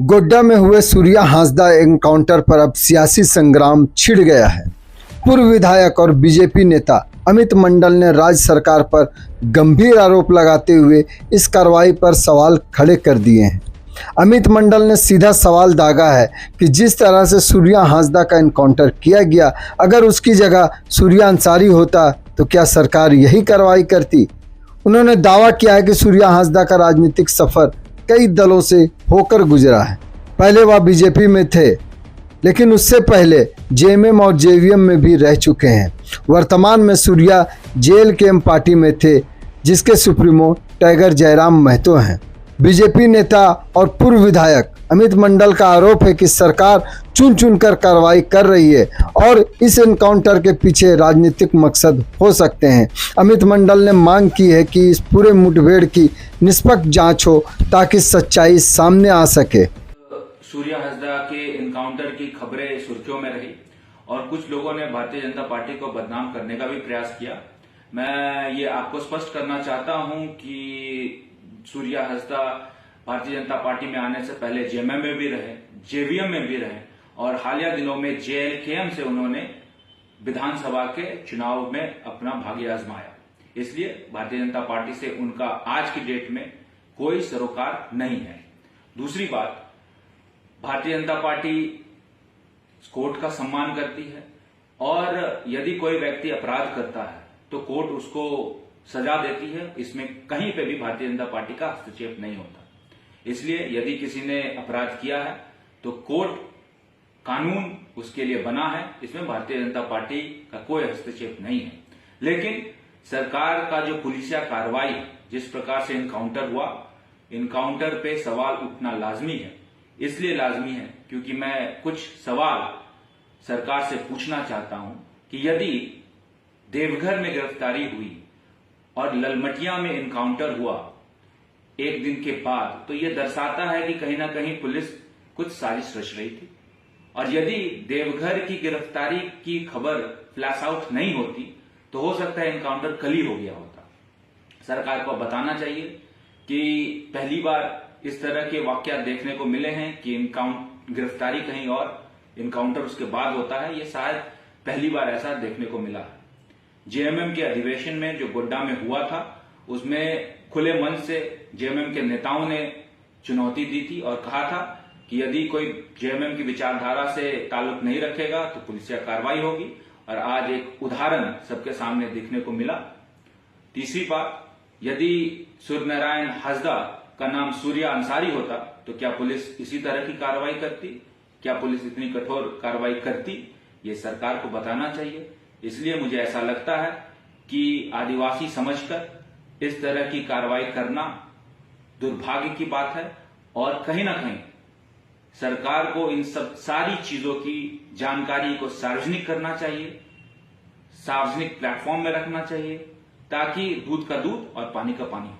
गोड्डा में हुए सूर्या हांसदा एनकाउंटर पर अब सियासी संग्राम छिड़ गया है। पूर्व विधायक और बीजेपी नेता अमित मंडल ने राज्य सरकार पर गंभीर आरोप लगाते हुए इस कार्रवाई पर सवाल खड़े कर दिए हैं। अमित मंडल ने सीधा सवाल दागा है कि जिस तरह से सूर्या हांसदा का एनकाउंटर किया गया, अगर उसकी जगह सूर्या अंसारी होता तो क्या सरकार यही कार्रवाई करती। उन्होंने दावा किया है कि सूर्या हांसदा का राजनीतिक सफर कई दलों से होकर गुजरा है। पहले वह बीजेपी में थे, लेकिन उससे पहले जेएमएम और जेवीएम में भी रह चुके हैं। वर्तमान में सूर्या जेएलकेएम पार्टी में थे, जिसके सुप्रीमो टाइगर जयराम महतो हैं। बीजेपी नेता और पूर्व विधायक अमित मंडल का आरोप है कि सरकार चुन चुनकर कार्रवाई कर रही है और इस एनकाउंटर के पीछे राजनीतिक मकसद हो सकते हैं। अमित मंडल ने मांग की है कि इस पूरे मुठभेड़ की निष्पक्ष जांच हो ताकि सच्चाई सामने आ सके। सूर्या हांसदा के एनकाउंटर की खबरें सुर्खियों में रही और कुछ लोगों ने भारतीय जनता पार्टी को बदनाम करने का भी प्रयास किया। मैं ये आपको स्पष्ट करना चाहता हूं कि सूर्या हांसदा भारतीय जनता पार्टी में आने से पहले जेएमएम में भी रहे, जेवीएम में भी रहे और हालिया दिनों में जेएलकेएम से उन्होंने विधानसभा के चुनाव में अपना भाग्य आजमाया। इसलिए भारतीय जनता पार्टी से उनका आज की डेट में कोई सरोकार नहीं है। दूसरी बात, भारतीय जनता पार्टी कोर्ट का सम्मान करती है और यदि कोई व्यक्ति अपराध करता है तो कोर्ट उसको सजा देती है। इसमें कहीं पे भी भारतीय जनता पार्टी का हस्तक्षेप नहीं होता। इसलिए यदि किसी ने अपराध किया है तो कोर्ट, कानून उसके लिए बना है। इसमें भारतीय जनता पार्टी का कोई हस्तक्षेप नहीं है। लेकिन सरकार का जो पुलिसिया कार्रवाई, जिस प्रकार से एनकाउंटर हुआ, एनकाउंटर पे सवाल उठना लाजमी है। इसलिए लाजमी है क्योंकि मैं कुछ सवाल सरकार से पूछना चाहता हूं कि यदि देवघर में गिरफ्तारी हुई और ललमटिया में एनकाउंटर हुआ एक दिन के बाद, तो यह दर्शाता है कि कहीं ना कहीं पुलिस कुछ साजिश रच रही थी। और यदि देवघर की गिरफ्तारी की खबर फ्लैश आउट नहीं होती तो हो सकता है एनकाउंटर कल ही हो गया होता। सरकार को बताना चाहिए कि पहली बार इस तरह के वाकयात देखने को मिले हैं कि गिरफ्तारी कहीं और, एनकाउंटर उसके बाद होता है। ये शायद पहली बार ऐसा देखने को मिला है। जेएमएम के अधिवेशन में जो गोड्डा में हुआ था, उसमें खुले मन से जेएमएम के नेताओं ने चुनौती दी थी और कहा था कि यदि कोई जेएमएम की विचारधारा से ताल्लुक नहीं रखेगा तो पुलिसिया कार्रवाई होगी। और आज एक उदाहरण सबके सामने देखने को मिला। तीसरी बात, यदि सूर्यनारायण हांसदा का नाम सूर्या अंसारी होता तो क्या पुलिस इसी तरह की कार्रवाई करती? क्या पुलिस इतनी कठोर कार्रवाई करती? ये सरकार को बताना चाहिए। इसलिए मुझे ऐसा लगता है कि आदिवासी समझकर इस तरह की कार्रवाई करना दुर्भाग्य की बात है और कहीं ना कहीं सरकार को इन सब सारी चीजों की जानकारी को सार्वजनिक करना चाहिए, सार्वजनिक प्लेटफॉर्म में रखना चाहिए, ताकि दूध का दूध और पानी का पानी हो।